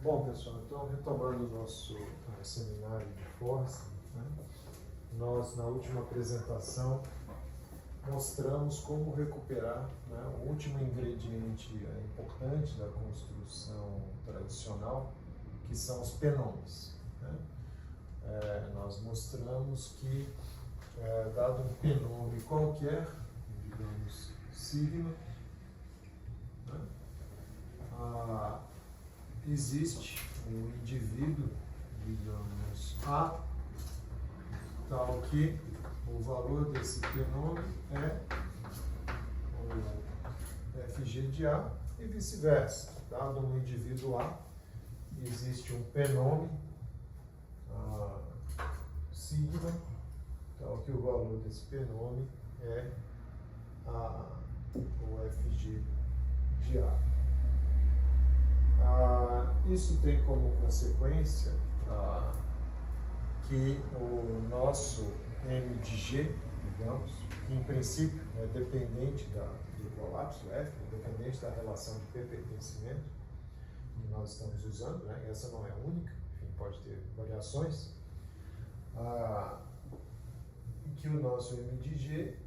Bom, pessoal, então retomando o nosso seminário de força, né? Nós na última apresentação mostramos como recuperar, né, o último ingrediente importante da construção tradicional, que são os penomes, né? Nós mostramos que, dado um penome qualquer, digamos sigma, né, existe um indivíduo, digamos A, tal que o valor desse penome é o FG de A e vice-versa. Dado um indivíduo A, existe um penome sigma, tal que o valor desse penome é o FG de A. Isso tem como consequência que o nosso M de G, digamos, que em princípio é dependente do colapso F, dependente da relação de pertencimento que nós estamos usando, né? Essa não é única, enfim, pode ter variações, que o nosso M de G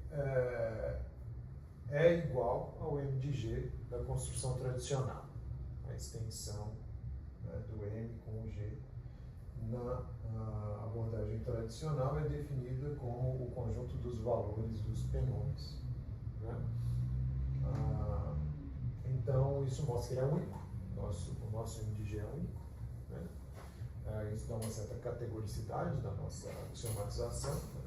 é igual ao M de G da construção tradicional. A extensão, né, do M com o G na abordagem tradicional é definida como o conjunto dos valores dos penomes, né? Então, isso mostra que ele é único, o nosso M de G é único, né? Isso dá uma certa categoricidade da nossa axiomatização, né?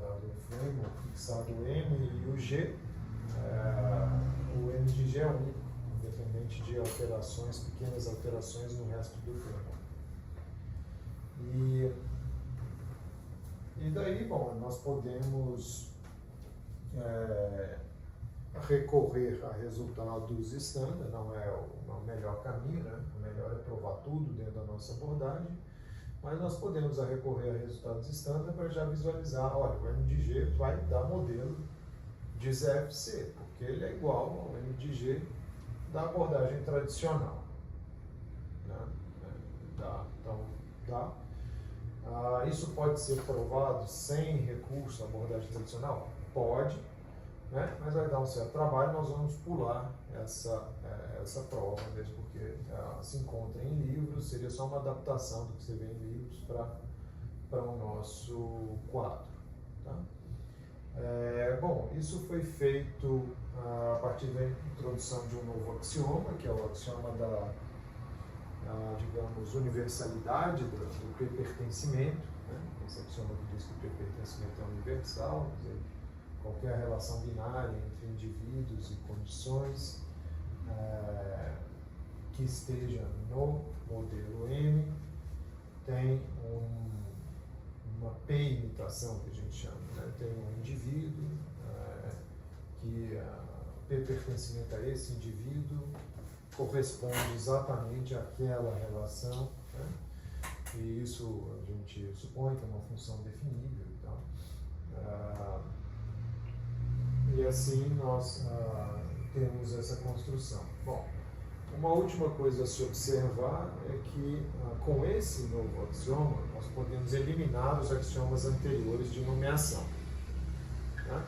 Dado o framework fixado o M e o G, o M de G é único, independente de alterações, pequenas alterações no resto do framework. E daí, bom, nós podemos recorrer a resultados standard, não é o melhor caminho, né? O melhor é provar tudo dentro da nossa abordagem, mas nós podemos recorrer a resultados standard para já visualizar, olha, o M de G vai dar modelo de ZFC, porque ele é igual ao M de G da abordagem tradicional, né? Então, dá. Isso pode ser provado sem recurso à abordagem tradicional? Pode, né? Mas vai dar um certo trabalho, nós vamos pular essa prova, mesmo porque se encontra em livros, seria só uma adaptação do que você vê em livros para o nosso quadro. Tá? Bom, isso foi feito a partir da introdução de um novo axioma, que é o axioma da, digamos, universalidade do pertencimento, né? Esse axioma que diz que o pertencimento é universal, quer dizer, qualquer relação binária entre indivíduos e condições que esteja no modelo M tem uma P-imitação, que a gente chama, né? Tem um indivíduo que o pertencimento a esse indivíduo corresponde exatamente àquela relação, né? E isso a gente supõe que é uma função definível e tal. E assim nós temos essa construção. Bom, uma última coisa a se observar é que com esse novo axioma nós podemos eliminar os axiomas anteriores de nomeação, né?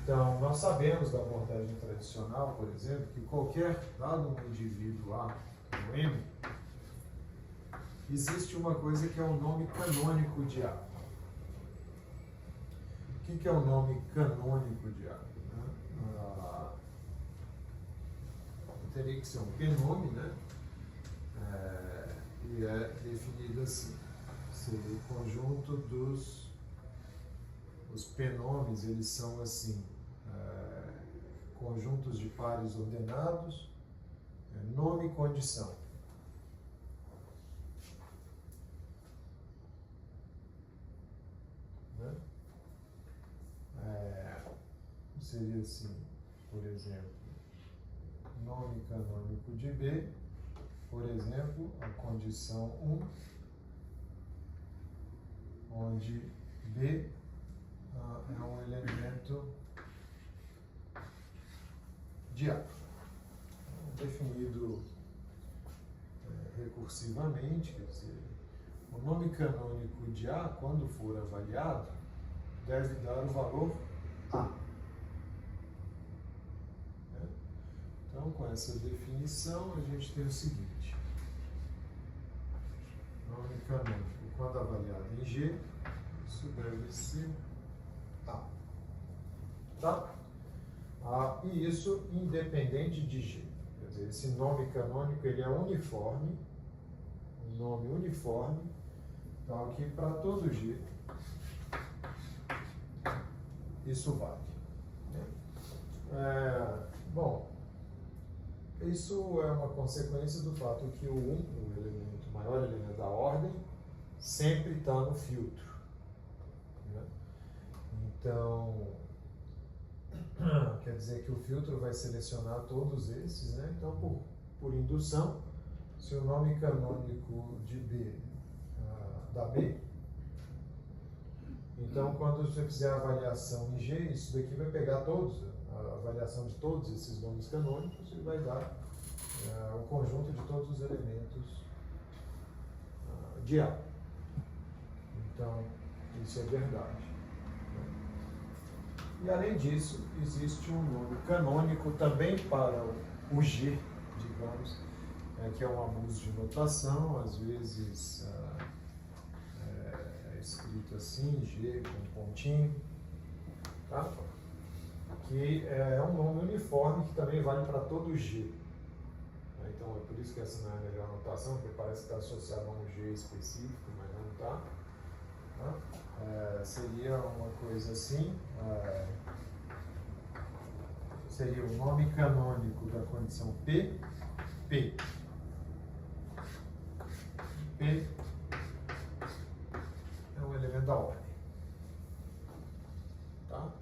Então, nós sabemos da abordagem tradicional, por exemplo, que dado um indivíduo A, como M, existe uma coisa que é o nome canônico de A. O que é o nome canônico de A? Teria que ser um penome, né? E é definido assim: seria o conjunto os penomes, eles são assim, conjuntos de pares ordenados, nome e condição. Né? Seria assim, por exemplo, nome canônico de B, por exemplo, a condição 1, onde B é um elemento de A. Definido recursivamente, quer dizer, o nome canônico de A, quando for avaliado, deve dar o valor A. Né? Então, com essa definição, a gente tem o seguinte: nome canônico, quando avaliado em G, isso deve ser A. Tá? E isso independente de G. Quer dizer, esse nome canônico ele é uniforme, um nome uniforme, então aqui para todo G isso vale. Bom, isso é uma consequência do fato que o 1, o elemento, o maior elemento da ordem, sempre está no filtro. Né? Então, quer dizer que o filtro vai selecionar todos esses, né? Então, por indução, se o nome canônico de B dá B, então quando você fizer a avaliação em G, isso daqui vai pegar todos, a avaliação de todos esses nomes canônicos e vai dar o conjunto de todos os elementos de A. Então, isso é verdade. E além disso, existe um nome canônico também para o G, digamos, que é um abuso de notação, às vezes é escrito assim, G com pontinho, tá? Que é um nome uniforme que também vale para todo G. Então é por isso que essa não é a melhor notação, porque parece que está associado a um G específico, mas não está. Tá? Seria uma coisa assim, seria o nome canônico da condição P, P. P é um elemento da ordem. Tá?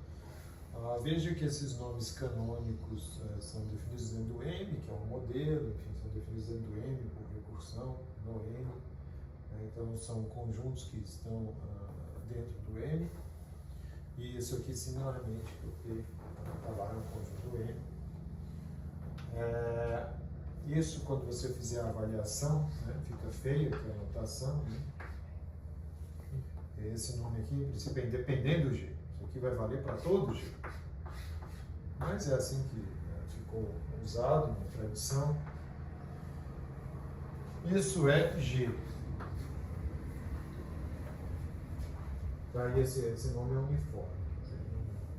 Veja que esses nomes canônicos são definidos dentro do M, que é um modelo, enfim, são definidos dentro do M por recursão, no M. Então, são conjuntos que estão dentro do M. E isso aqui, similarmente, porque está lá no conjunto M. Isso, quando você fizer a avaliação, né, fica feio, que é a notação. Né? Esse nome aqui, em princípio, é independente do G. Isso aqui vai valer para todo G. Mas é assim que ficou usado na tradição. Isso é G. Daí esse nome é uniforme.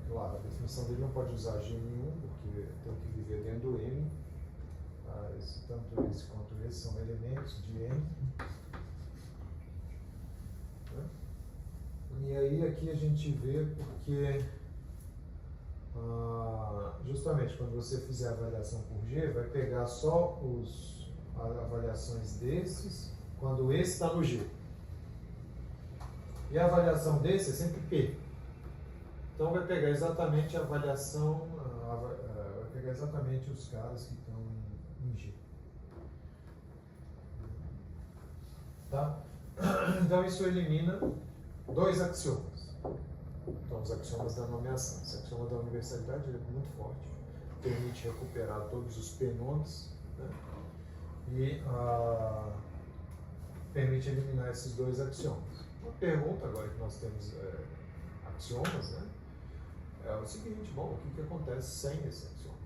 Claro, a definição dele não pode usar G nenhum, porque tem que viver dentro do M. Tá? Tanto esse quanto esse são elementos de M. Né? E aí aqui a gente vê porque justamente quando você fizer a avaliação por G, vai pegar só as avaliações desses quando esse está no G. E a avaliação desse é sempre P. Então vai pegar exatamente a avaliação, vai pegar exatamente os caras que estão em G. Tá? Então isso elimina dois axiomas. Então os axiomas da nomeação. Esse axioma da universalidade é muito forte. Permite recuperar todos os P-nomes, né? E permite eliminar esses dois axiomas. Uma pergunta agora que nós temos axiomas, né? É o seguinte, bom, o que acontece sem esse axioma?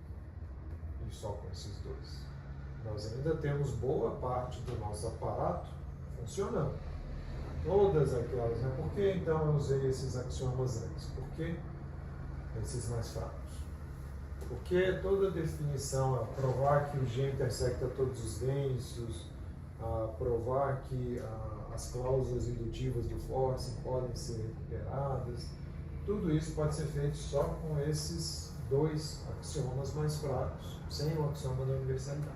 E só com esses dois? Nós ainda temos boa parte do nosso aparato funcionando. Todas aquelas, né? Por que então eu usei esses axiomas antes? Por que esses mais fracos? Porque toda definição, provar que o G intersecta todos os densos, provar que as cláusulas indutivas do Force podem ser recuperadas, tudo isso pode ser feito só com esses dois axiomas mais fracos, sem o axioma da universalidade.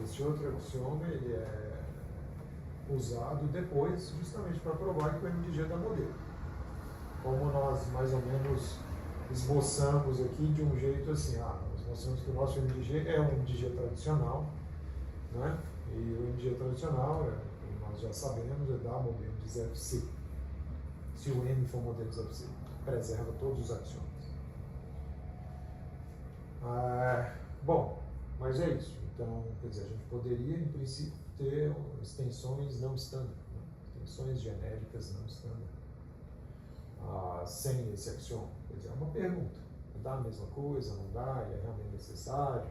Esse outro axioma ele é usado depois, justamente para provar que o M de G dá modelo. Como nós mais ou menos esboçamos aqui de um jeito assim, nós mostramos que o nosso M de G é um M de G tradicional, né? E o M de G tradicional, como nós já sabemos, é dar modelo de ZFC. Se o M for modelo de ZFC, preserva todos os axiomas. Bom, mas é isso. Então, quer dizer, a gente poderia, em princípio, ter extensões não standard, né? Extensões genéricas não standard, sem esse axioma. Quer dizer, é uma pergunta. Dá a mesma coisa, não dá, ele é realmente necessário?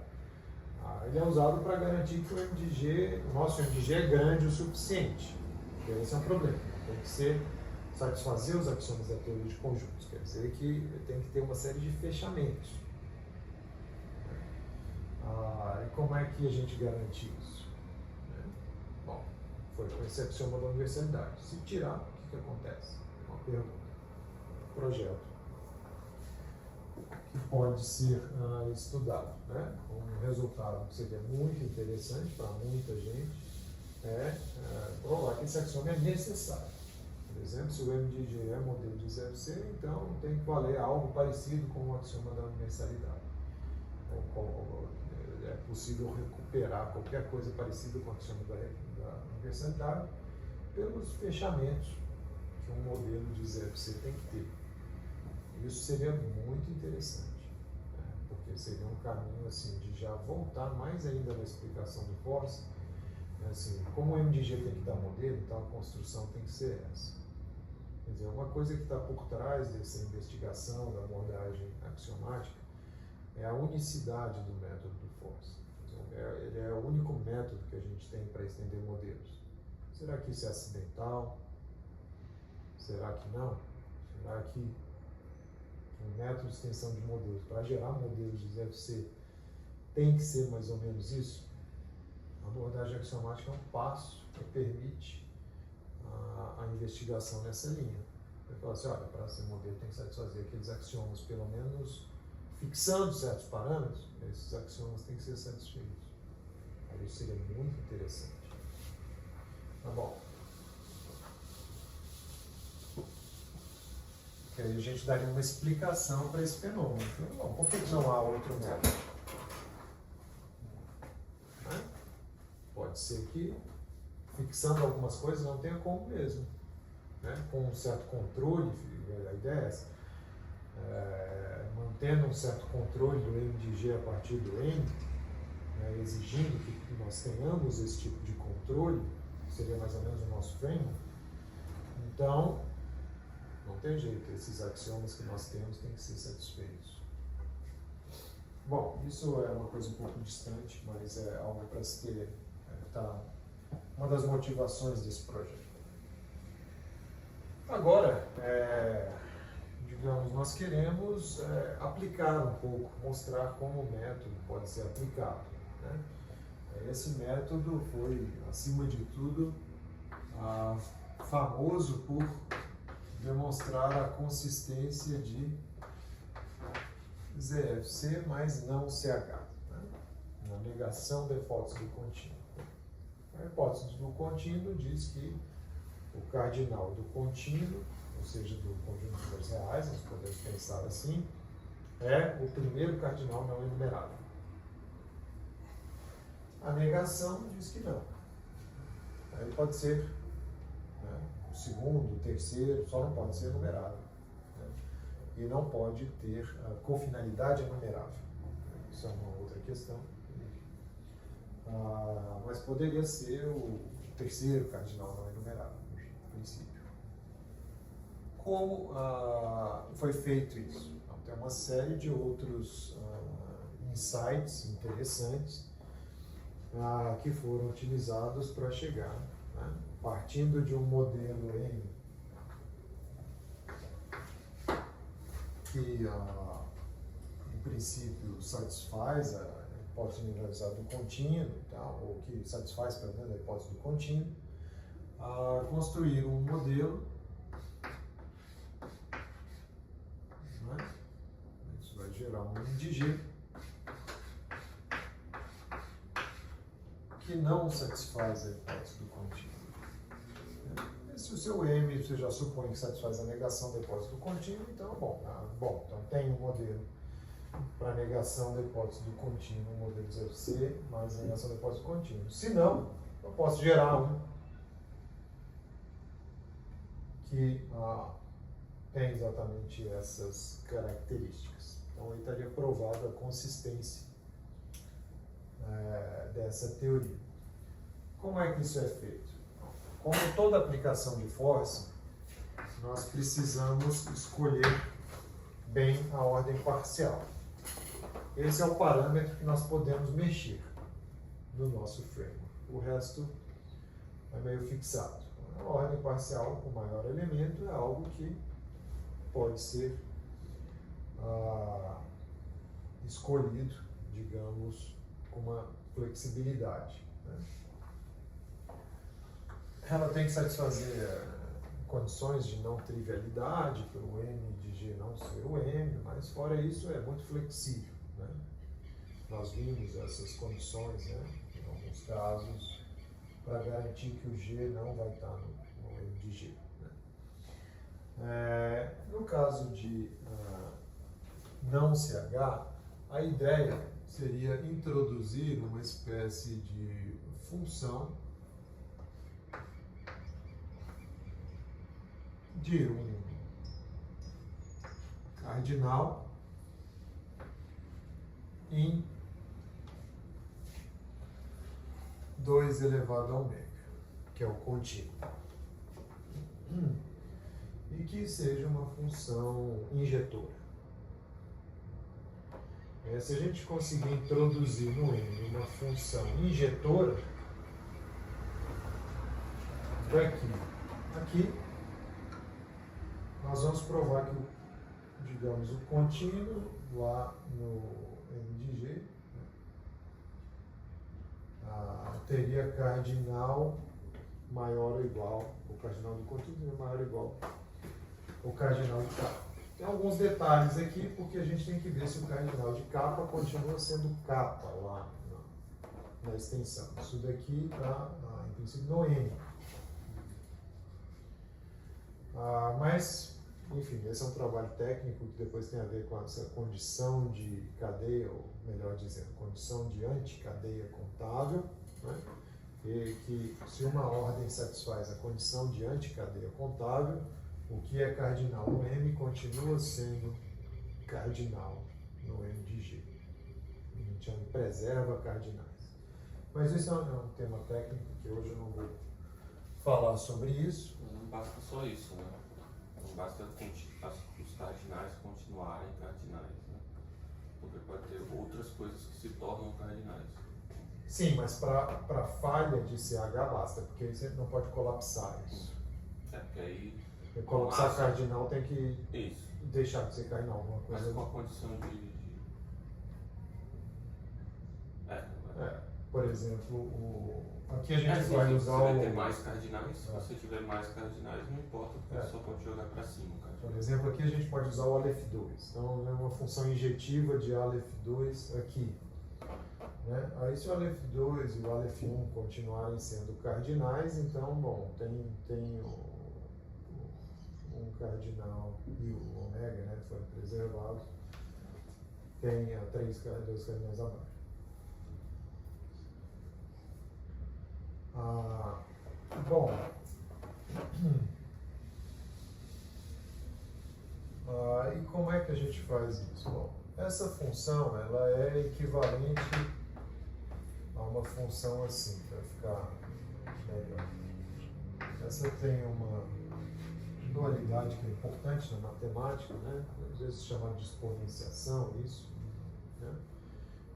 Ele é usado para garantir que o nosso MDG é grande o suficiente. Porque esse é um problema. Tem que satisfazer os axiomas da teoria de conjuntos. Quer dizer que tem que ter uma série de fechamentos. E como é que a gente garante isso? Bom, foi com esse axioma da universalidade. Se tirar, o que acontece? Uma pergunta. Projeto que pode ser estudado, né? Um resultado que seria muito interessante para muita gente provar que esse axioma é necessário. Por exemplo, se o MDG é modelo de ZFC, então tem que valer algo parecido com o axioma da universalidade. É possível recuperar qualquer coisa parecida com o axioma da universalidade pelos fechamentos que um modelo de ZFC tem que ter. Isso seria muito interessante, né? Porque seria um caminho assim, de já voltar mais ainda na explicação do Force, assim, como o MDG tem que dar modelo, então a construção tem que ser essa. Quer dizer, uma coisa que está por trás dessa investigação da abordagem axiomática é a unicidade do método do Force. Ele é o único método que a gente tem para estender modelos. Será que isso é acidental? Será que não? Será que um método de extensão de modelos para gerar modelos de ZFC tem que ser mais ou menos isso? A abordagem axiomática é um passo que permite a investigação nessa linha. Ele fala assim, olha, para ser modelo tem que satisfazer aqueles axiomas, pelo menos fixando certos parâmetros, esses axiomas têm que ser satisfeitos. Aí isso seria muito interessante. Tá bom. Que aí a gente daria uma explicação para esse fenômeno. Bom, por que não há outro método? Pode ser que, fixando algumas coisas, não tenha como mesmo. Né? Com um certo controle, a ideia é essa. Mantendo um certo controle do MDG a partir do N, né, exigindo que nós tenhamos esse tipo de controle, que seria mais ou menos o nosso framework. Então, não tem jeito, esses axiomas que nós temos têm que ser satisfeitos. Bom, isso é uma coisa um pouco distante, mas é algo para se ter, uma das motivações desse projeto. Agora, digamos, nós queremos aplicar um pouco, mostrar como o método pode ser aplicado. Né? Esse método foi, acima de tudo, famoso por demonstrar a consistência de ZFC, mas não CH, né? Na negação da hipótese do contínuo. A hipótese do contínuo diz que o cardinal do contínuo, ou seja, do conjunto de números reais, nós podemos pensar assim, é o primeiro cardinal não enumerável. A negação diz que não. Aí pode ser, né, o segundo, o terceiro, só não pode ser enumerável. Né? E não pode ter a cofinalidade enumerável. Isso é uma outra questão. Mas poderia ser o terceiro cardinal não enumerável, no princípio. Como foi feito isso? Então, tem uma série de outros insights interessantes que foram utilizados para chegar, né, partindo de um modelo N que, em princípio, satisfaz a hipótese generalizada do contínuo, ou que satisfaz, pelo menos, a hipótese do contínuo, construir um modelo, né? Isso vai gerar um MDG que não satisfaz a hipótese do contínuo. Se o seu M você já supõe que satisfaz a negação da hipótese do contínuo, então, bom, então tem um modelo para a negação da hipótese do contínuo, um modelo de ZFC, mais a negação da hipótese do contínuo. Se não, eu posso gerar um que tem exatamente essas características. Então, aí estaria provada a consistência dessa teoria. Como é que isso é feito? Como toda aplicação de força, nós precisamos escolher bem a ordem parcial. Esse é o parâmetro que nós podemos mexer no nosso framework. O resto é meio fixado. A ordem parcial com maior elemento é algo que pode ser escolhido, digamos, com uma flexibilidade, né? Ela tem que satisfazer condições de não trivialidade, para o M de G não ser o M, mas fora isso é muito flexível, né? Nós vimos essas condições, né, em alguns casos, para garantir que o G não vai estar no M de G, né? No caso de não CH, a ideia seria introduzir uma espécie de função de um cardinal em 2 elevado a ômega, que é o contínuo, e que seja uma função injetora. Se a gente conseguir introduzir no M uma função injetora, aqui nós vamos provar que, digamos, o contínuo lá no M de G, né, teria cardinal maior ou igual, o cardinal do contínuo é maior ou igual ao cardinal de capa. Tem alguns detalhes aqui, porque a gente tem que ver se o cardinal de capa continua sendo capa lá na extensão. Isso daqui está, em princípio, no M. Mas, enfim, esse é um trabalho técnico que depois tem a ver com essa condição de cadeia, ou melhor dizendo, condição de anticadeia contável, né? E que se uma ordem satisfaz a condição de anticadeia contável, o que é cardinal no M continua sendo cardinal no M de G. A gente chama de preserva cardinais. Mas isso é um tema técnico que hoje eu não vou falar sobre isso. Não basta só isso, né? Não basta os cardinais continuarem cardinais, né? Porque pode ter outras coisas que se tornam cardinais. Sim, mas para falha de CH basta, porque aí você não pode colapsar isso. Porque aí... Colapsar cardinal tem que isso. deixar de ser cardinal, alguma coisa. Mas com a condição de... Por exemplo, aqui a gente vai sim, usar você vai ter mais cardinais, se você tiver mais cardinais, não importa, porque só pode jogar para cima. Por exemplo, aqui a gente pode usar o Aleph2. Então, é uma função injetiva de Aleph2 aqui, né? Aí, se o Aleph2 e o Aleph1 continuarem sendo cardinais, então, bom, tem um cardinal e o ômega, né, foram preservados, tem 2 cardinais abaixo. Bom, e como é que a gente faz isso? Bom, essa função ela é equivalente a uma função assim, para ficar melhor. Essa tem uma dualidade que é importante na matemática, né? Às vezes chamado de exponenciação, isso, né?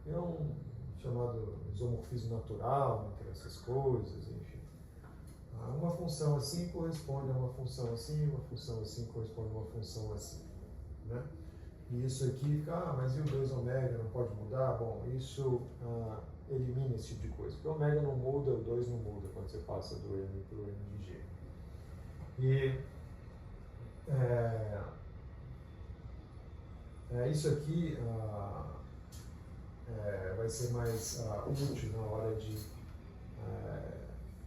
É um chamado isomorfismo natural entre essas coisas, enfim. Uma função assim corresponde a uma função assim corresponde a uma função assim, né? E isso aqui, mas e o 2 ômega não pode mudar? Bom, isso elimina esse tipo de coisa, porque o ômega não muda, o 2 não muda quando você passa do M para o M de G. E isso aqui vai ser mais útil na hora de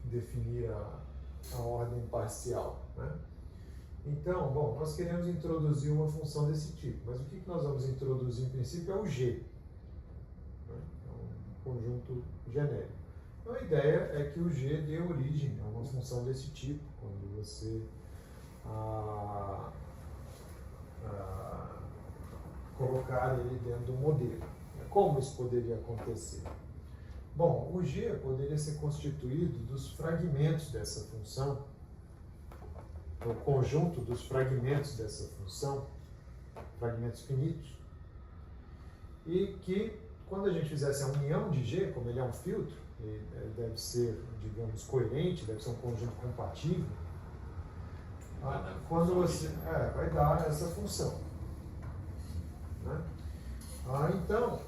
definir a ordem parcial, né? Então, bom, nós queremos introduzir uma função desse tipo, mas o que nós vamos introduzir em princípio é o G, né? É um conjunto genérico. Então a ideia é que o G dê origem a uma função desse tipo, quando você colocar ele dentro do modelo. Como isso poderia acontecer? Bom, o G poderia ser constituído dos fragmentos dessa função, o conjunto dos fragmentos dessa função, fragmentos finitos, e que, quando a gente fizesse a união de G, como ele é um filtro, ele deve ser, digamos, coerente, deve ser um conjunto compatível, quando você vai dar essa função, né? Então,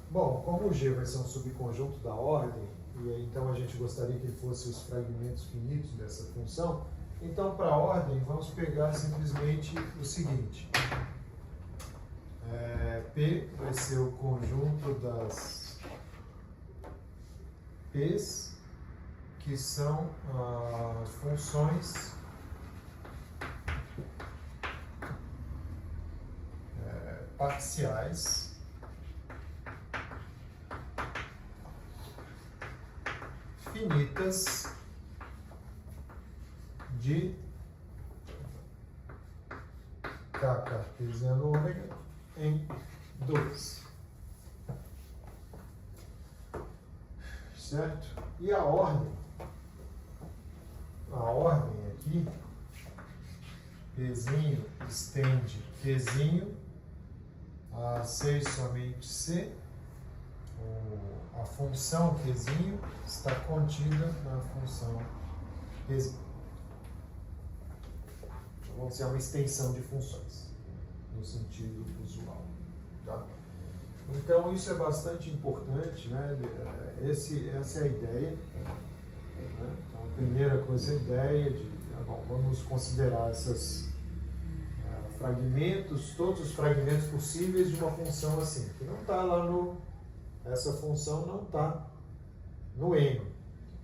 bom, como o G vai ser um subconjunto da ordem, e aí, então a gente gostaria que ele fosse os fragmentos finitos dessa função, então para a ordem vamos pegar simplesmente o seguinte, P vai ser o conjunto das P's que são funções parciais finitas de K cartesiano ômega em 2. Certo? E a ordem aqui, Pzinho estende Qzinho a C e somente C. A função Qzinho está contida na função Qzinho. Vamos dizer, é uma extensão de funções, no sentido usual. Tá? Então, isso é bastante importante, né? Essa é a ideia. Né? Então, a primeira coisa é a ideia de, vamos considerar esses fragmentos, todos os fragmentos possíveis de uma função assim, que não está lá essa função não está no M,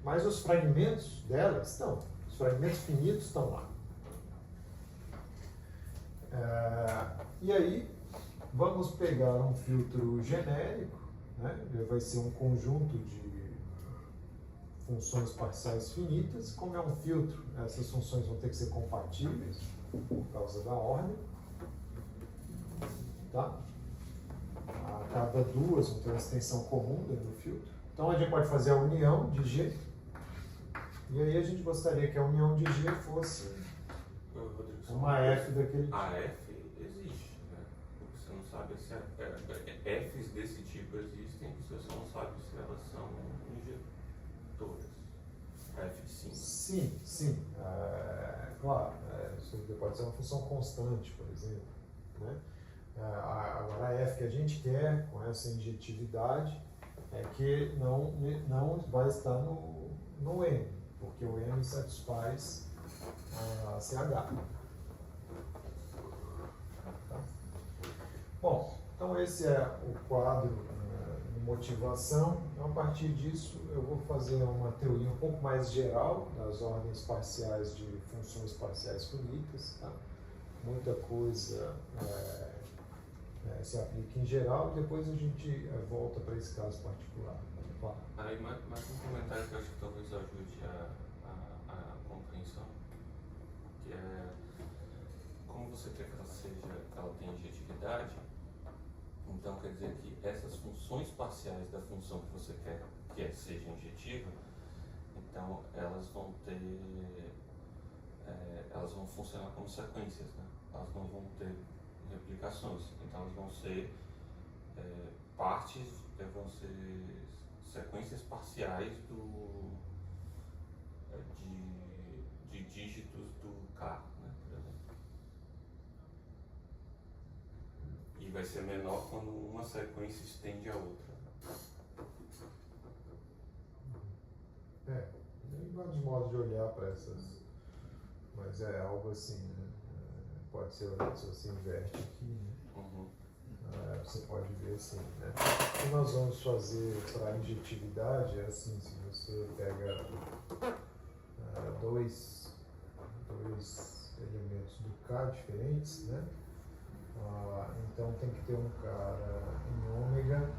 mas os fragmentos dela estão, os fragmentos finitos estão lá. E aí, vamos pegar um filtro genérico, né? Ele vai ser um conjunto de funções parciais finitas. Como é um filtro, essas funções vão ter que ser compatíveis por causa da ordem. Tá? A cada duas vão ter uma extensão comum dentro do filtro. Então a gente pode fazer a união de G. E aí a gente gostaria que a união de G fosse uma F daquele tipo. A F existe, né? Você não sabe se Fs desse tipo existem, você só não sabe se elas são injetoras. A F de 5. Sim. Claro, isso pode ser uma função constante, por exemplo. Né? Agora a F que a gente quer, com essa injetividade, é que não vai estar no M, porque o M satisfaz a CH. Tá? Bom, então esse é o quadro de motivação. Então, a partir disso, eu vou fazer uma teoria um pouco mais geral das ordens parciais de funções parciais finitas. Tá? Muita coisa se aplica em geral, e depois a gente volta para esse caso particular. Claro. Aí, mais um comentário que eu acho que talvez ajude a compreensão, que é, como você quer que ela tenha injetividade, então quer dizer que essas funções parciais da função que você quer que seja injetiva, então elas vão funcionar como sequências, né? Elas não vão ter replicações, então elas vão ser vão ser sequências parciais de dígitos do K, né, por exemplo. E vai ser menor quando uma sequência estende a outra. Tem vários modos de olhar para essas, mas é algo assim, né? Pode ser, se você inverte aqui, né? Uhum. Você pode ver assim, né? O que nós vamos fazer para a injetividade é assim, se você pega dois elementos do K diferentes, né? Então tem que ter um cara em ômega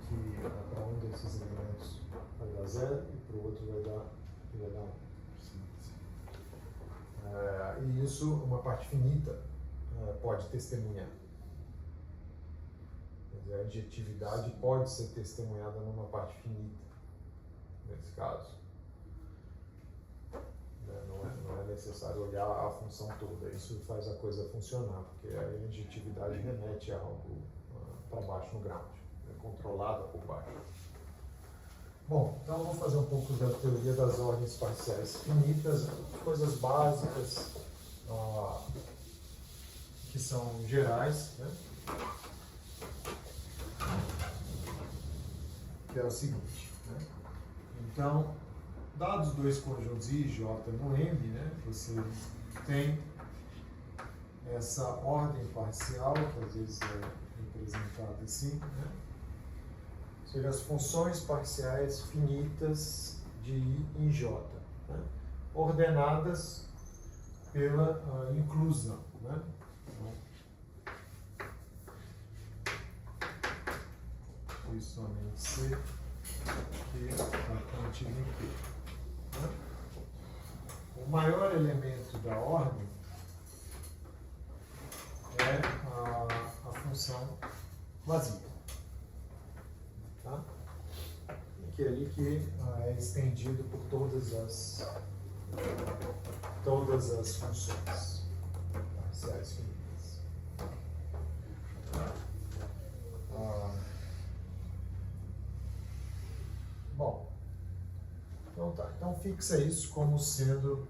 que para um desses elementos vai dar 0 e para o outro vai dar 1. E isso, uma parte finita pode testemunhar. Quer dizer, a injetividade pode ser testemunhada numa parte finita, nesse caso. Não é necessário olhar a função toda, isso faz a coisa funcionar, porque a injetividade remete a algo para baixo no ground, é controlada por baixo. Bom, então vamos fazer um pouco da teoria das ordens parciais finitas, coisas básicas, que são gerais, né? Que é o seguinte, né? Então, dados dois conjuntos I e J no M, né, você tem essa ordem parcial, que às vezes é representada assim, né? Ou seja, as funções parciais finitas de I em J, né? Ordenadas pela inclusão, né? Isso somente C, que está contido em Q. O maior elemento da ordem é a função vazia, tá? Aquele que é estendido por todas as funções parciais finitas. Bom, então tá. Então fixa isso como sendo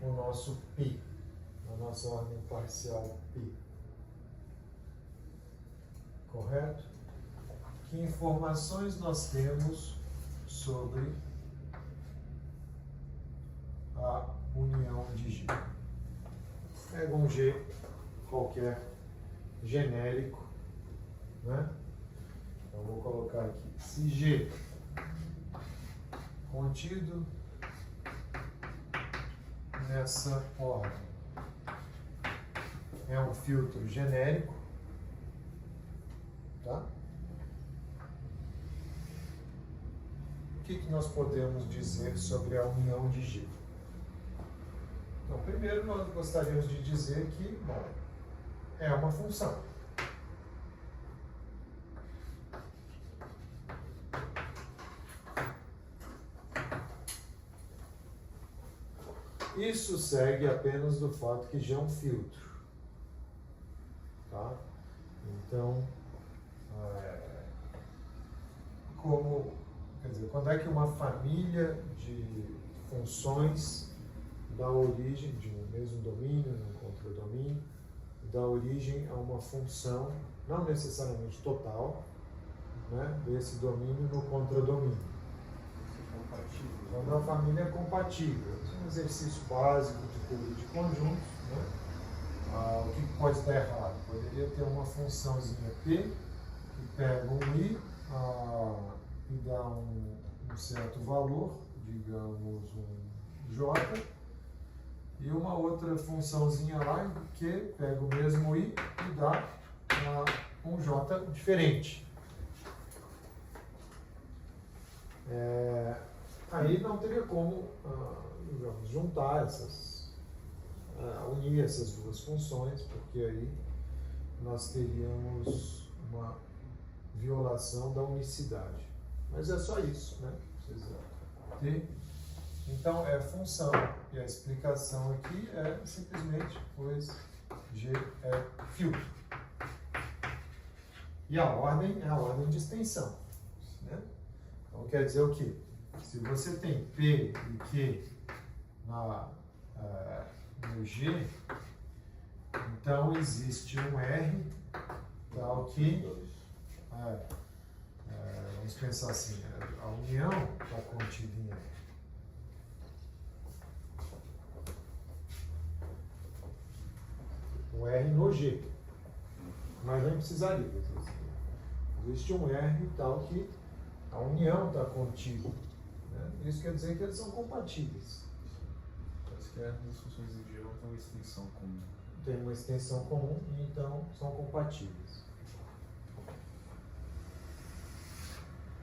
o nosso π, a nossa ordem parcial π. Correto? Que informações nós temos sobre a união de G? Pega um G qualquer genérico, né? Então vou colocar aqui, se G contido nessa ordem é um filtro genérico, tá? O que nós podemos dizer sobre a união de G? Então, primeiro nós gostaríamos de dizer que, bom, é uma função. Isso segue apenas do fato que G é um filtro, tá? Então, quando é que uma família de funções dá origem, de um mesmo domínio, num contradomínio, dá origem a uma função, não necessariamente total, né, desse domínio no contradomínio? Quando a família é compatível. Esse é um exercício básico de teoria de conjuntos, né? O que pode estar errado? Poderia ter uma funçãozinha P que pega um I e dá um certo valor, digamos um J, e uma outra funçãozinha lá que pega o mesmo I e dá um J diferente. Aí não teria como, digamos, juntar unir essas duas funções, porque aí nós teríamos uma violação da unicidade. Mas é só isso, né? Precisa ter. Então é função, e a explicação aqui é simplesmente, pois G é filtro. E a ordem é a ordem de extensão, né? Então quer dizer o quê? Se você tem P e Q no G, então existe um R tal que, vamos pensar assim, a união está contida em R. Um R no G, mas nem precisaria. Existe um R tal que a união está contida. Isso quer dizer que eles são compatíveis. Parece que as funções de G têm uma extensão comum. Tem uma extensão comum e então são compatíveis.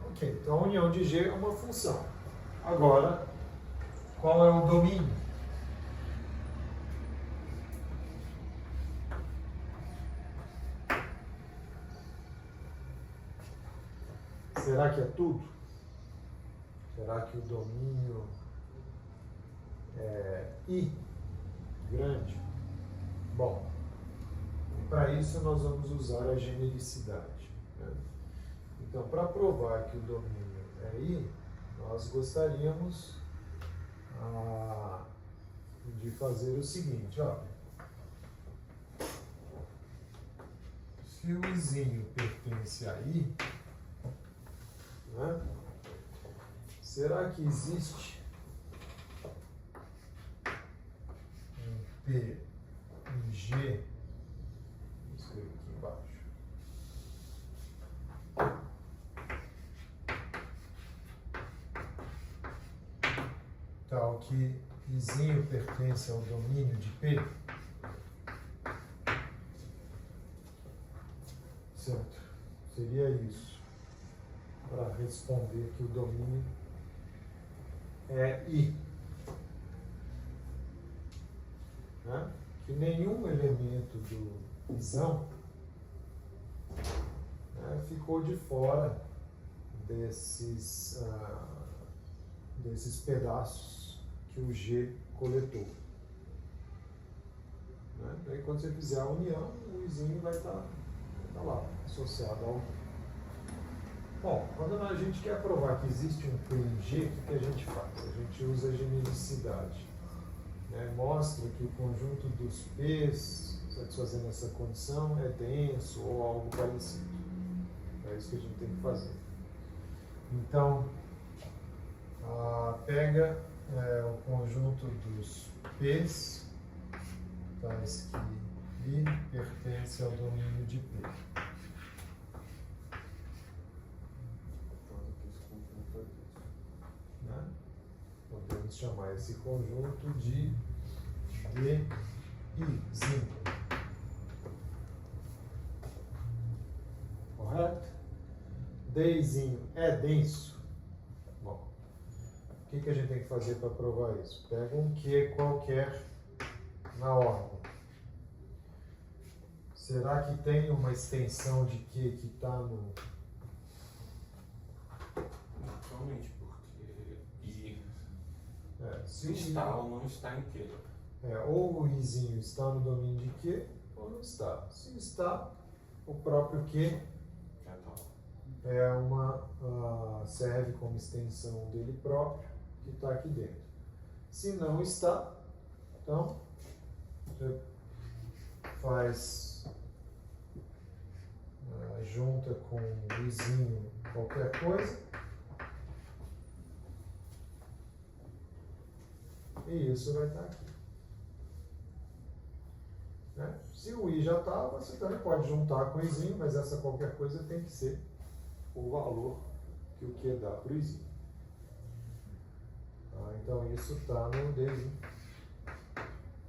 Ok, então a união de G é uma função. Agora, qual é o domínio? Será que é tudo? Será que o domínio é I grande? Bom, para isso nós vamos usar a genericidade, né? Então, para provar que o domínio é I, nós gostaríamos de fazer o seguinte, ó. Se o Izinho pertence a I, né? Será que existe um P, um G? Vou escrever aqui embaixo. Tal que Izinho pertence ao domínio de P? Certo. Seria isso. Para responder que o domínio é I. Né? Que nenhum elemento do Isão, né, ficou de fora desses pedaços que o G coletou. Né? Daí quando você fizer a união, o Izinho vai estar lá, associado ao. Bom, quando a gente quer provar que existe um P em G, o que a gente faz? A gente usa a genericidade. Né? Mostra que o conjunto dos P's, satisfazendo essa condição, é denso ou algo parecido. É isso que a gente tem que fazer. Então, pega o conjunto dos P's, tais que I pertence ao domínio de P. Né? Podemos chamar esse conjunto de DI5. Correto? Dzinho é denso? Bom, o que a gente tem que fazer para provar isso? Pega um Q qualquer na ordem. Será que tem uma extensão de Q que está no... Naturalmente, porque I se está ou não está em Q. Ou o Izinho está no domínio de Q ou não está. Se está, o próprio Q serve como extensão dele próprio, que está aqui dentro. Se não está, então você faz junta com o Izinho qualquer coisa, e isso vai estar aqui. Né? Se o I já está, você também pode juntar com o Izinho, mas essa qualquer coisa tem que ser o valor que o Q dá para o Izinho. Então isso está no Dzinho.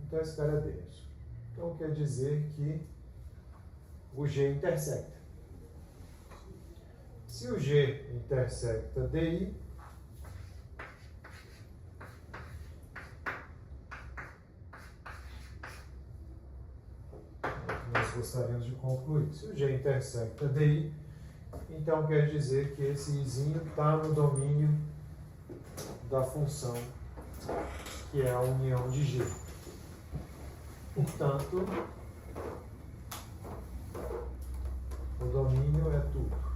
Então esse cara é denso. Então quer dizer que o G intersecta. Se o G intersecta DI, nós gostaríamos de concluir. Se o G intersecta DI, então quer dizer que esse Izinho está no domínio da função que é a união de G. Portanto, o domínio é tudo.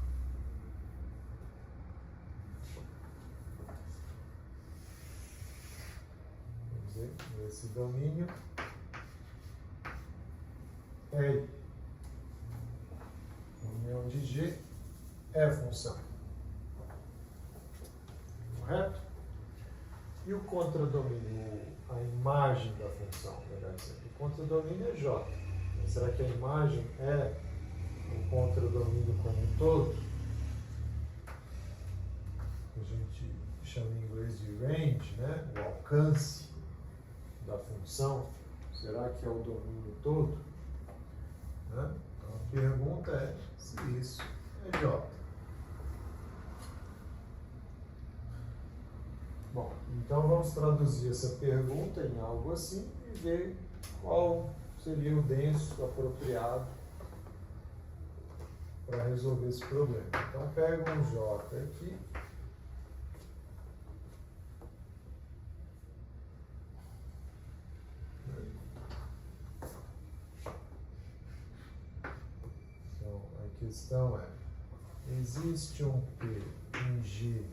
Vamos dizer, esse domínio é união de G é função. Correto? E o contradomínio, a imagem da função, melhor dizendo. O contradomínio é J. Mas será que a imagem é o contradomínio como um todo? A gente chama em inglês de range, né? O alcance da função. Será que é o domínio todo? Né? Então a pergunta é se isso é J. Bom, então vamos traduzir essa pergunta em algo assim e ver qual seria o denso apropriado para resolver esse problema. Então pega um J aqui. Então a questão é, existe um P em G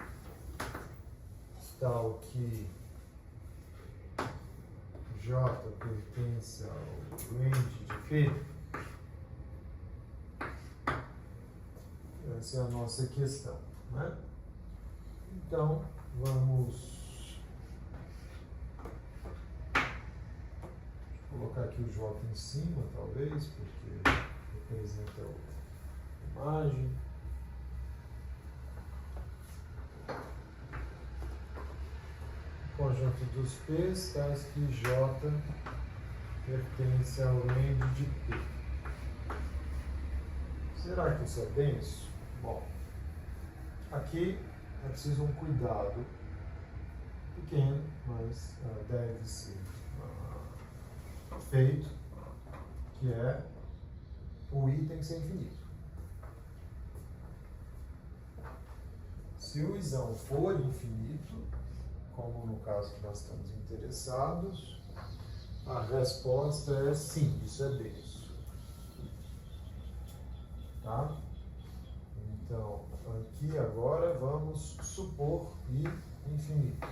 tal que J pertence ao range de P? Essa é a nossa questão, né? Então, vamos colocar aqui o J em cima, talvez, porque representa a imagem. Conjunto dos P's, tais que J pertence ao range de P. Será que isso é denso? Bom, aqui é preciso um cuidado pequeno, mas deve ser feito, que é o I tem que ser infinito. Se o Isão for infinito, como no caso que nós estamos interessados, a resposta é sim, isso é denso. Tá? Então, aqui agora vamos supor I infinito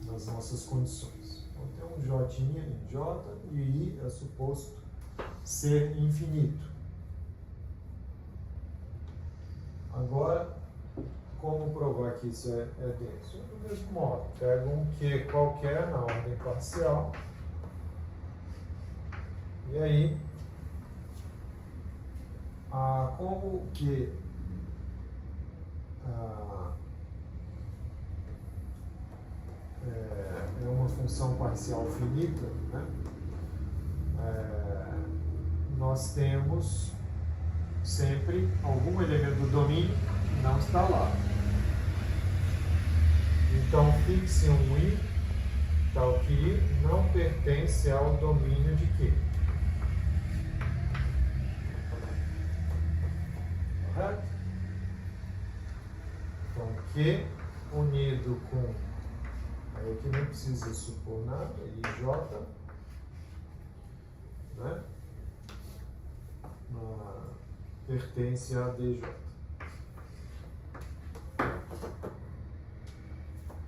nas nossas condições. Então, tem um J em J e I é suposto ser infinito. Agora, como provar que isso é denso? Do mesmo modo, pega um Q qualquer na ordem parcial e aí como que é uma função parcial finita, né? Nós temos sempre algum elemento do domínio que não está lá. Então, fixe um I tal que I não pertence ao domínio de Q. Correto? Então, Q unido com, aí aqui não precisa supor nada, IJ, né? Pertence a DJ.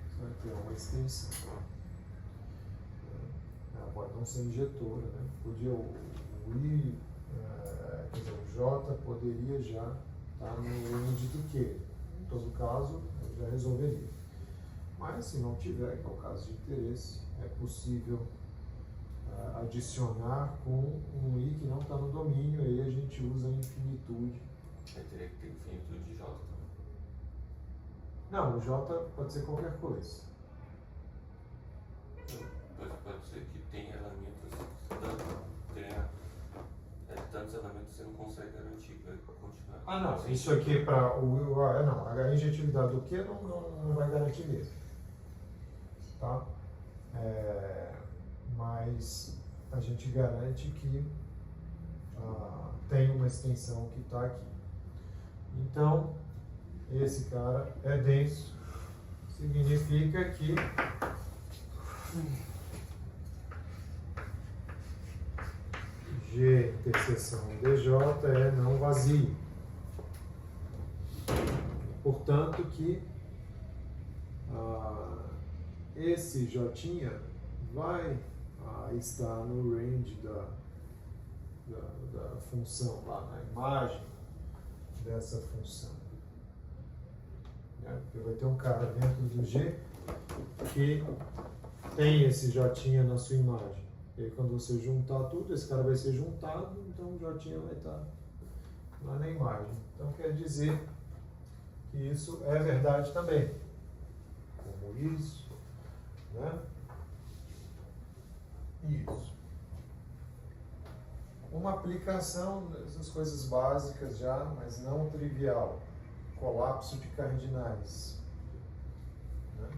Isso aqui é uma extensão. Ela pode não ser injetora, né? Podia o I, quer dizer, o J poderia já estar no range do Q. Em todo caso, eu já resolveria. Mas se não tiver, que é o caso de interesse, é possível adicionar com um I que não está no domínio, aí a gente usa a infinitude. Aí teria que ter infinitude de J também. Não, o J pode ser qualquer coisa. Pode ser que tenha elementos, tantos elementos que você não consegue garantir que vai continuar. Ah, não, isso aqui para não, a injetividade do Q não vai garantir mesmo. Tá? Mas a gente garante que tem uma extensão que está aqui. Então, esse cara é denso, significa que G interseção DJ é não vazio. Portanto, que esse J vai estar no range da função, lá na imagem dessa função. Porque vai ter um cara dentro do G que tem esse J na sua imagem. E aí, quando você juntar tudo, esse cara vai ser juntado, então o J vai estar lá na imagem. Então quer dizer que isso é verdade também. Como isso, né? Isso. Uma aplicação dessas coisas básicas já, mas não trivial. Colapso de cardinais. Né?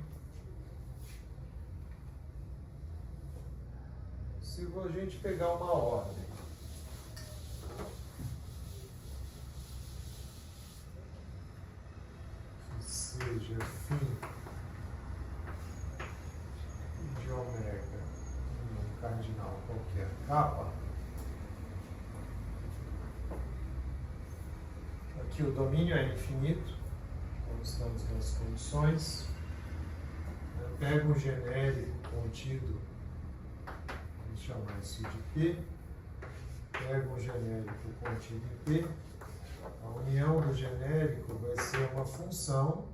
Se a gente pegar uma ordem φ de ômega, um cardinal qualquer, kappa, aqui o domínio é infinito, como estamos nas condições. Eu pego um genérico contido, vamos chamar isso de P, pego um genérico contido em P, a união do genérico vai ser uma função,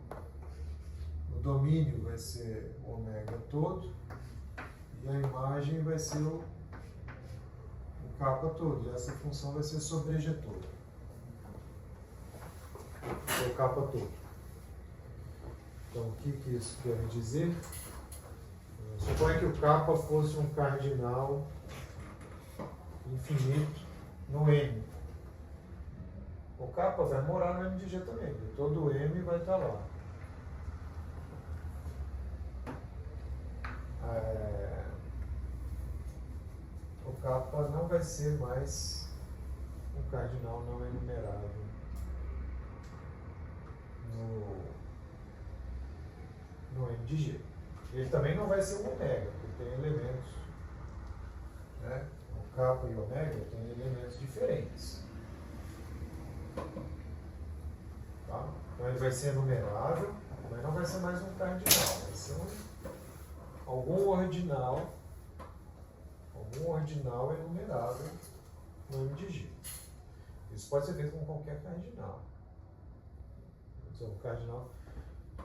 o domínio vai ser o ômega todo, e a imagem vai ser o kappa todo, e essa função vai ser sobrejetora. O kappa todo. Então, o que isso quer dizer? Suponha que o kappa fosse um cardinal infinito no M. O kappa vai morar no M de G também, e todo o M vai estar lá. O kappa não vai ser mais um cardinal não enumerável no M de G. Ele também não vai ser um ômega, porque tem elementos, né? O kappa e o ômega têm elementos diferentes. Tá? Então ele vai ser enumerável, mas não vai ser mais um cardinal, vai ser algum ordinal enumerável no M de G. Isso pode ser feito com qualquer cardinal. Então, o cardinal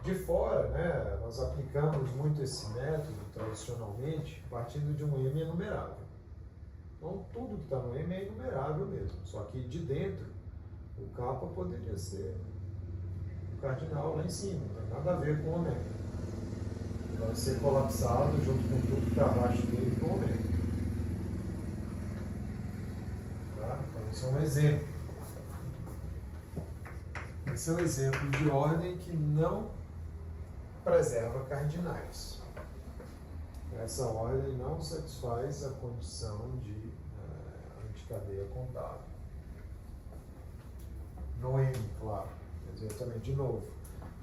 de fora, né, nós aplicamos muito esse método tradicionalmente partindo de um M enumerável. Então, tudo que está no M é enumerável mesmo, só que de dentro o kappa poderia ser o cardinal lá em cima, não tem nada a ver com o ômega. Vai ser colapsado junto com tudo que está abaixo dele com o ômega. Tá? Então, isso é um exemplo. Esse é um exemplo de ordem que não preserva cardinais. Essa ordem não satisfaz a condição de anticadeia contável. No M, claro. Quer dizer, também, de novo,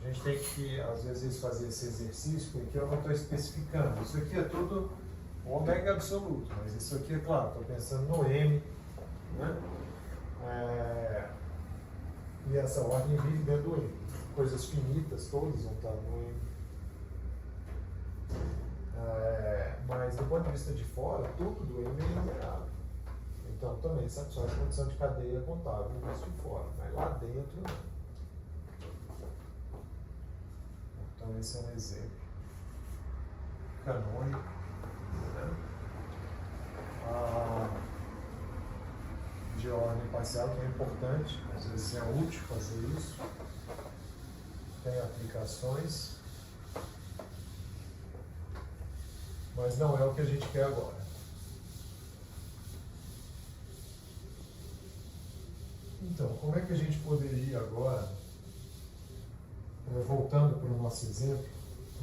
a gente tem que, às vezes, fazer esse exercício porque eu não estou especificando. Isso aqui é tudo ômega absoluto, mas isso aqui, é claro, estou pensando no M, né? E essa ordem vive dentro do M. Coisas finitas, todas vão estar no M. Mas, do ponto de vista de fora, tudo do M é enumerável. Então, também satisfaz a condição de cadeia contável visto de fora. Mas lá dentro, não. Então, esse é um exemplo canônico. Né? De ordem parcial, que é importante, às vezes é útil fazer isso, tem aplicações, mas não é o que a gente quer agora. Então, como é que a gente poderia agora, voltando para o nosso exemplo,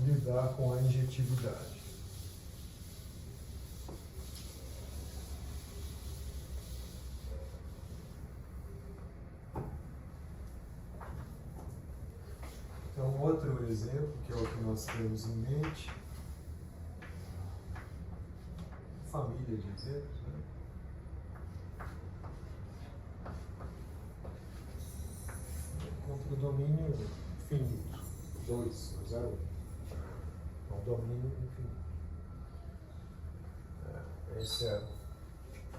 lidar com a injetividade? Então, outro exemplo, que é o que nós temos em mente, família de exemplos, né? Contra o domínio finito, 2, 0, 1. O domínio infinito. Esse é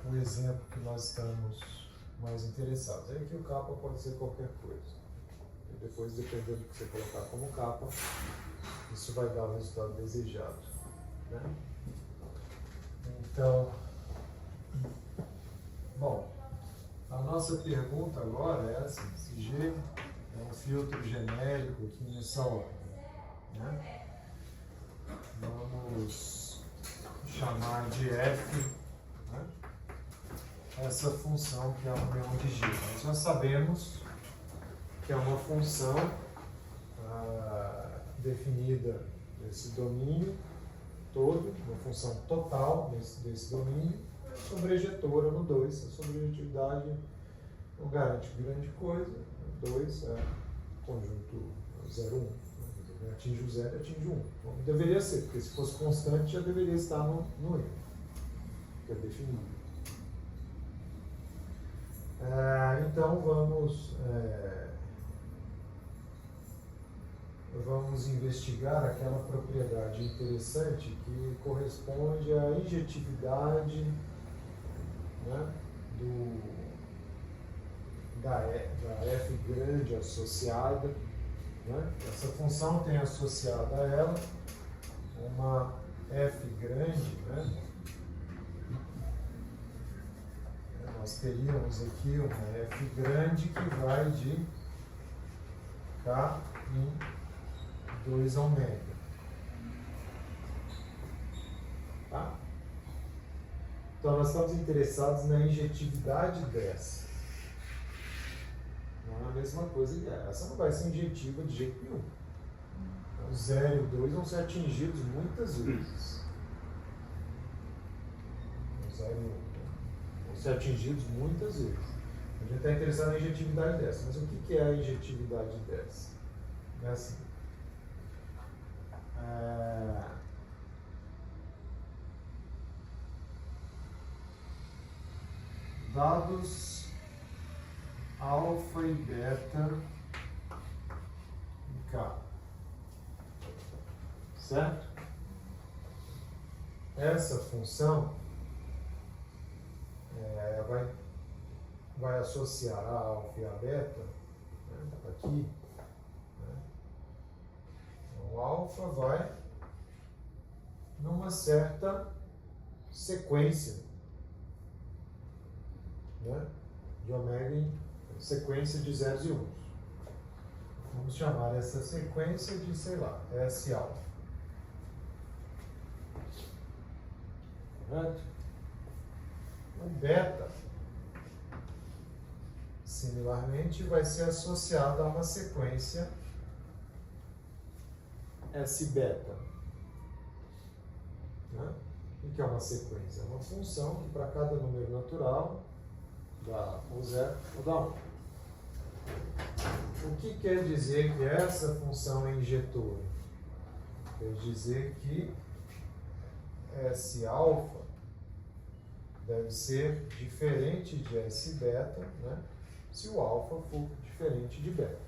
o exemplo que nós estamos mais interessados. Aí aqui o kappa pode ser qualquer coisa. E depois, dependendo do que você colocar como kappa, isso vai dar o resultado desejado. Né? Então, bom, a nossa pergunta agora é assim, se G é um filtro genérico aqui nessa ordem, né? Vamos chamar de F, né? Essa função que é a união de G. Nós já sabemos que é uma função definida desse domínio todo, uma função total desse domínio, sobrejetora no 2. A sobrejetividade não garante grande coisa. 2 é conjunto 0,1, Atinge o 0 e atinge o 1. Então, deveria ser, porque se fosse constante já deveria estar no N, que é definido. Então vamos investigar aquela propriedade interessante que corresponde à injetividade, né, da f grande associada. Né? Essa função tem associada a ela uma f grande, né? Nós teríamos aqui uma f grande que vai de k em 2 ômega. Tá? Então nós estamos interessados na injetividade dessa. Não é a mesma coisa que essa não vai ser injetiva de jeito nenhum. Então, o 0 e o 2 vão ser atingidos muitas vezes. O 0 e o 1 vão ser atingidos muitas vezes. A gente está interessado na injetividade dessa. Mas o que é a injetividade dessa? É assim. Dados alfa e beta em K. Certo? Essa função vai associar a alfa e a beta, né, aqui. Né? O alfa vai numa certa sequência, né, de ômega em sequência de zeros e uns. Vamos chamar essa sequência de, sei lá, S alfa. Correto? O beta, similarmente, vai ser associado a uma sequência S beta. Né? O que é uma sequência? É uma função que para cada número natural dá ou 0 ou dá 1. O que quer dizer que essa função é injetora? Quer dizer que S alfa deve ser diferente de S beta, né, se o alfa for diferente de beta.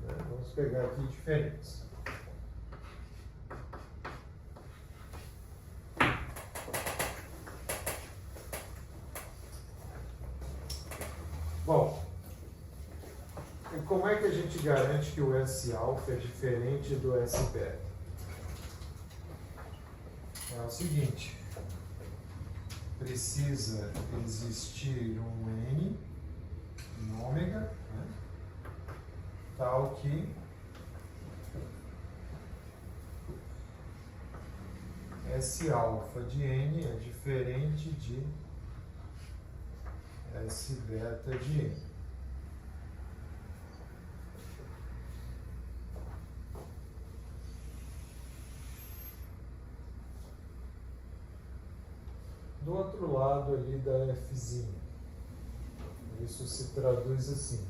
Né? Vamos pegar aqui diferentes. Bom, e como é que a gente garante que o S alfa é diferente do S beta? É o seguinte, precisa existir um N em ômega, né, tal que S alfa de N é diferente de S beta de N. Do outro lado ali da Fzinha, isso se traduz assim: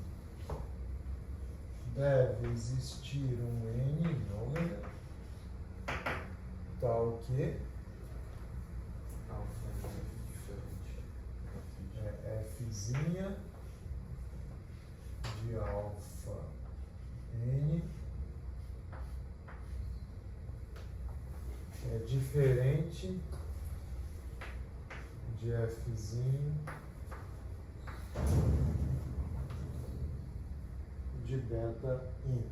deve existir um N em ômega tal que Fzinha de alfa N é diferente de Fzinho de beta in.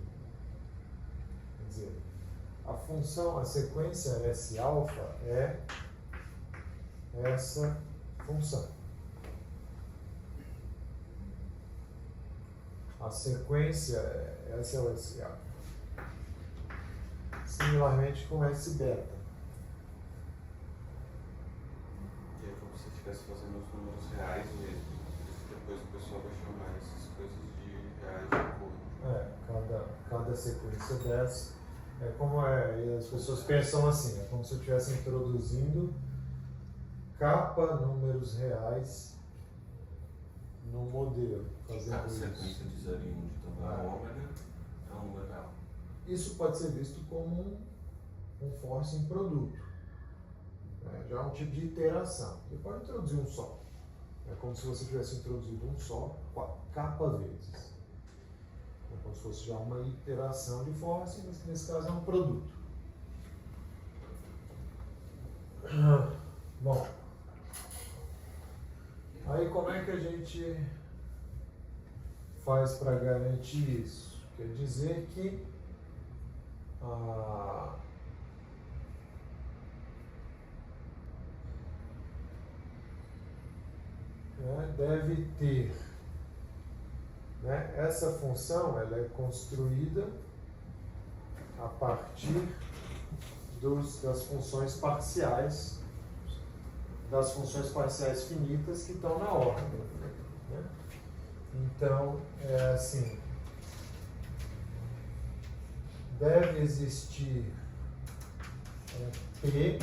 Quer dizer, a função, a sequência S alfa é essa função. A sequência, essa é o S alfa. Similarmente com S beta. Fazendo os números reais mesmo. Depois o pessoal vai chamar essas coisas de reais de cor. Cada sequência dessa é como as pessoas pensam assim, é como se eu estivesse introduzindo capa números reais no modelo. A sequência de 0 e 1 de tamanho ômega é um número real. isso pode ser visto como um forcing produto, né? Já é um tipo de iteração. Você pode introduzir um só. É como se você tivesse introduzido um só capa vezes. É como se fosse já uma iteração de forcing, mas que nesse caso é um produto. Bom, aí como é que a gente faz para garantir isso? Quer dizer que deve ter, né, essa função, ela é construída a partir das funções parciais, finitas que estão na ordem, né? Então, é assim, deve existir P,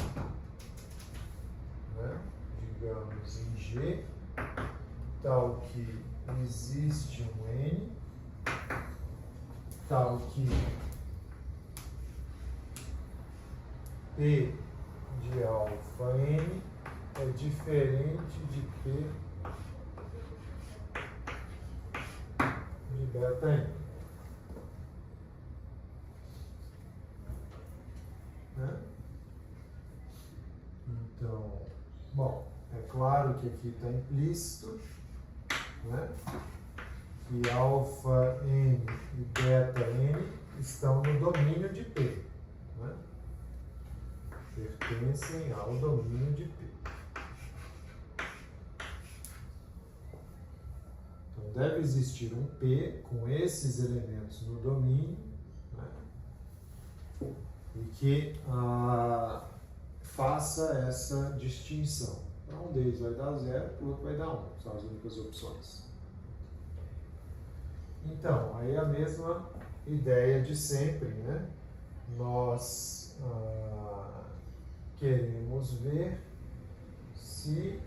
né, digamos, em G, tal que existe um N, tal que P de alfa N é diferente de P de beta N. Né? Então, bom, é claro que aqui está implícito, né, que alfa N e beta N estão no domínio de P, né? Pertencem ao domínio de P. Então, deve existir um P com esses elementos no domínio, né, e que faça essa distinção. Para um deles vai dar 0, para o outro vai dar 1. São as únicas opções. Então, aí a mesma ideia de sempre, né? Nós queremos ver se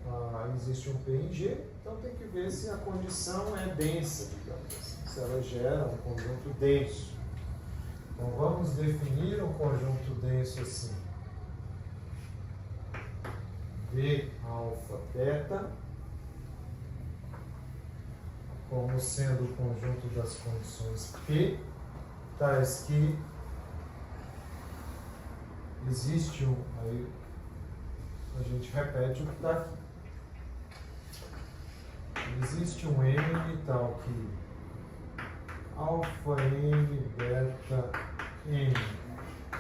existe um P em G, então tem que ver se a condição é densa, digamos assim, se ela gera um conjunto denso. Então vamos definir um conjunto denso assim: V alfa beta como sendo o conjunto das condições P, tais que existe aí a gente repete o que está aqui. Existe um N tal que alfa N, beta N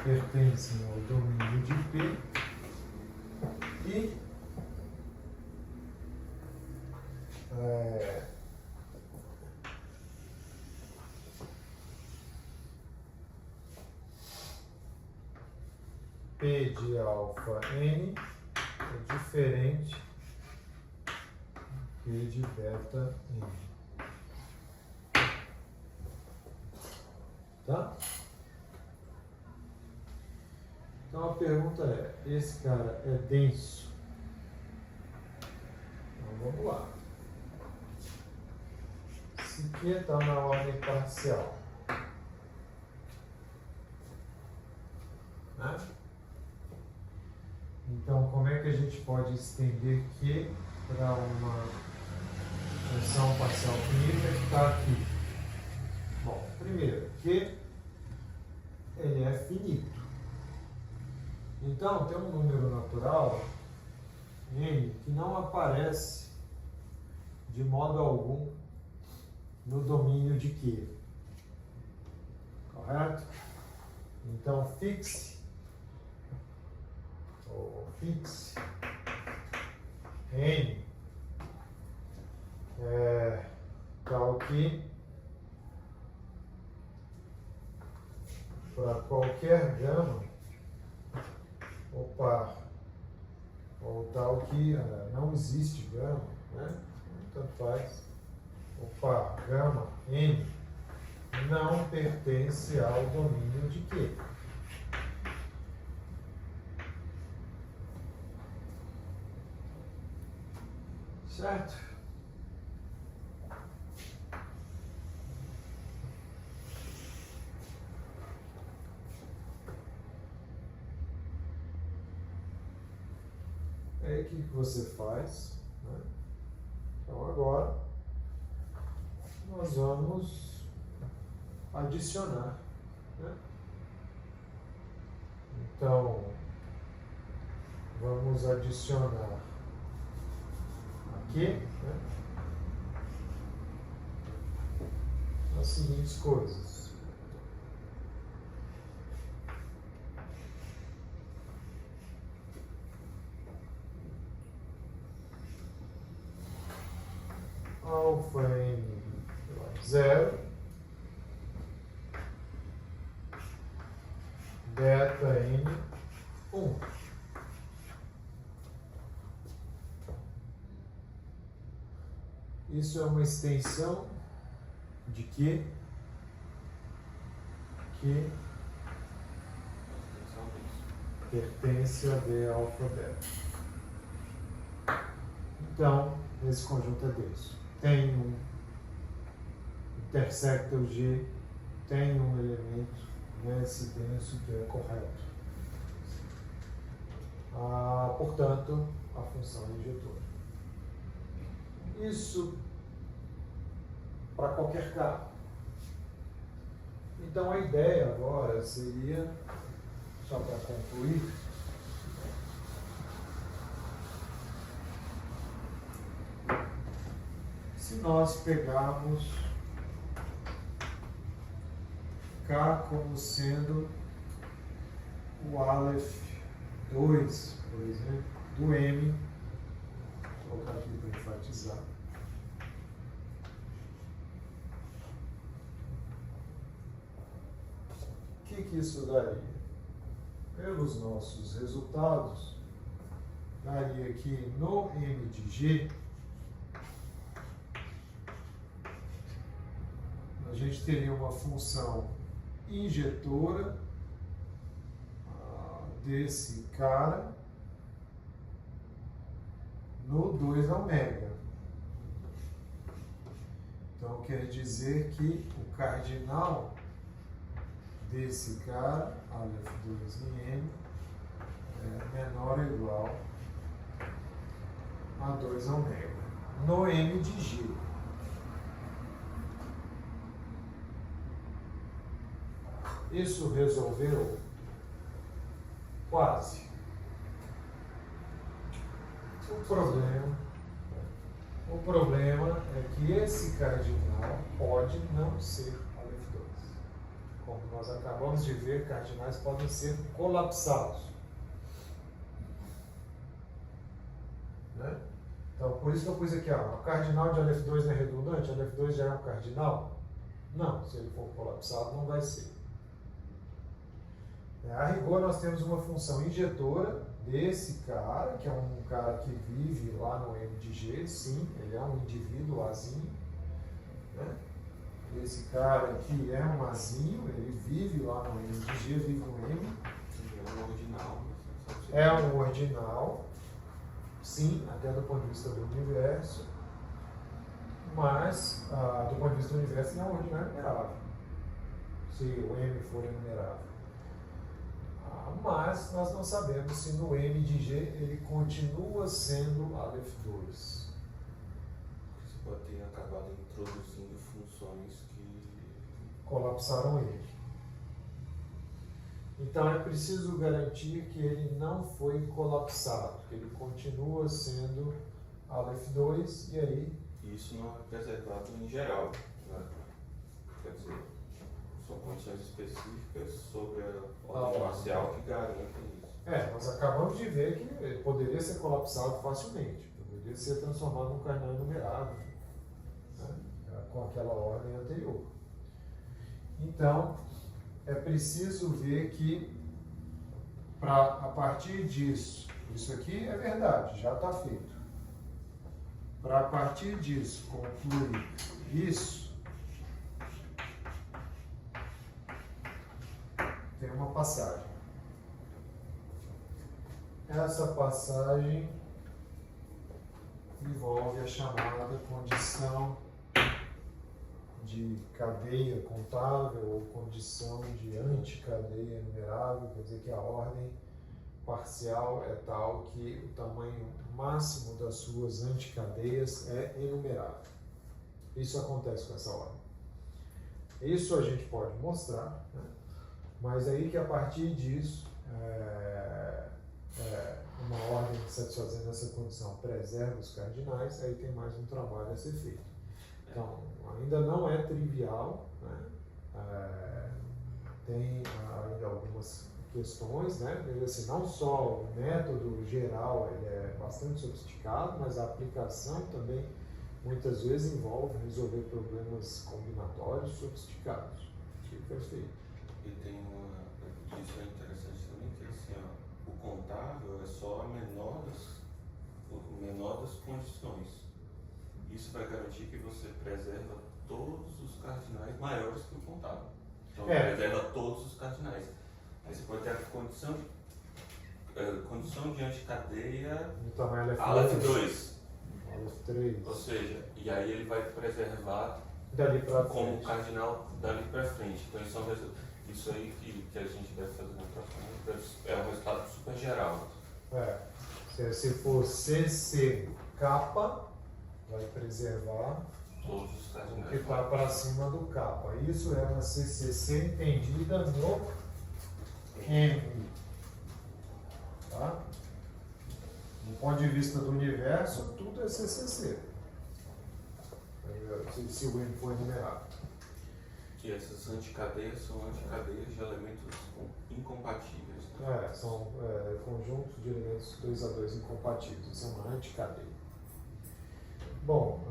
pertencem ao domínio de P e P de alfa N é diferente de P de beta N. Tá? Então a pergunta é: esse cara é denso? Então vamos lá. Se Q está na ordem parcial, né? Então, como é que a gente pode estender Q para uma função parcial finita que está aqui? Bom, primeiro, Q ele é finito. Então, tem um número natural, N, que não aparece de modo algum no domínio de Q. Correto? Então, fixe N tal que para qualquer gama ou tal que não existe gama, né? Tanto faz, gama N não pertence ao domínio de Q. Certo? aí o que você faz? Né? Então agora nós vamos adicionar. Né? Então vamos adicionar aqui, né, as seguintes coisas. Alfa n 0, beta n 1. Isso é uma extensão de quê? Que pertence a D alfa beta. Então, esse conjunto é denso. Tem um intersecta o G, tem um elemento nesse denso que é correto. Portanto, a função é injetora. Isso para qualquer carro. Então a ideia agora seria, só para concluir, se nós pegarmos K como sendo o Aleph 2, por exemplo, do M, vou colocar aqui para enfatizar. O que isso daria? Pelos nossos resultados, daria que no M de G, a gente teria uma função injetora desse cara no 2 ômega. Então quer dizer que o cardinal desse cara, Aleph 2 em M, é menor ou igual a 2 ômega, no M de G. Isso resolveu? Quase. O problema é que esse cardinal pode não ser Aleph 2. Como nós acabamos de ver, cardinais podem ser colapsados. Né? Então, por isso que eu pus aqui, o cardinal de Aleph 2 não é redundante? Aleph 2 já é um cardinal? Não, se ele for colapsado, não vai ser. A rigor, nós temos uma função injetora desse cara, que é um cara que vive lá no M de G, sim, ele é um indivíduo azinho. Né? Esse cara aqui é um azinho, ele vive lá no M de G, vive no M. É um ordinal. É um ordinal, sim, até do ponto de vista do universo, mas do ponto de vista do universo ele é um ordinal enumerável, se o M for enumerável. Mas nós não sabemos se no M de G ele continua sendo Aleph 2. Você pode ter acabado introduzindo funções que colapsaram ele. Então é preciso garantir que ele não foi colapsado, que ele continua sendo Aleph 2 e aí... Isso não é preservado em geral. Né? Quer dizer, são condições específicas sobre a ordem parcial que garantem isso. Nós acabamos de ver que ele poderia ser colapsado facilmente, poderia ser transformado num cardinal enumerável, né? Com aquela ordem anterior. Então, é preciso ver que, a partir disso, isso aqui é verdade, já está feito. Para a partir disso concluir isso, tem uma passagem. Essa passagem envolve a chamada condição de cadeia contável ou condição de anticadeia enumerável, quer dizer que a ordem parcial é tal que o tamanho máximo das suas anticadeias é enumerável. Isso acontece com essa ordem. Isso a gente pode mostrar, né? Mas aí que a partir disso, uma ordem satisfazendo essa condição preserva os cardinais, aí tem mais um trabalho a ser feito. Então, ainda não é trivial, né? Tem ainda algumas questões, né? Assim, não só o método geral ele é bastante sofisticado, mas a aplicação também muitas vezes envolve resolver problemas combinatórios sofisticados. Que foi feito. E tem isso é interessante também, que assim, ó, o contável é só o menor das condições. Isso vai garantir que você preserva todos os cardinais maiores que o contável. Então, preserva todos os cardinais. Aí você pode ter a condição de anticadeia Aleph 2. Aleph 3. Ou seja, e aí ele vai preservar dali pra como frente. cardinal dali para frente. Então, isso aí que a gente deve fazer na próxima é um resultado super geral. Se for CC capa, vai preservar todos os o cardinais que está para cima do capa. Isso é uma CCC entendida no M. Tá? Do ponto de vista do universo, tudo é CCC. Se o M for enumerado. Que essas anticadeias são anticadeias de elementos incompatíveis. Né? São conjuntos de elementos 2 a 2 incompatíveis. Isso é uma anticadeia. Bom,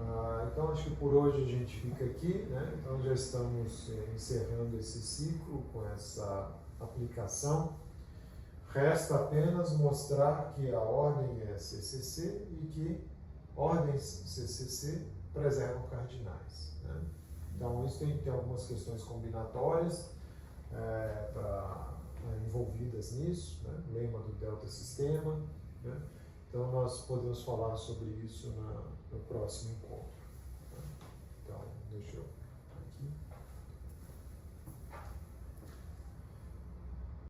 então acho que por hoje a gente fica aqui, né? Então já estamos encerrando esse ciclo com essa aplicação. Resta apenas mostrar que a ordem é CCC e que ordens CCC preservam cardinais. Né? Então isso tem que ter algumas questões combinatórias envolvidas nisso, né? Lema do delta sistema. Né? Então nós podemos falar sobre isso no próximo encontro. Então, deixa eu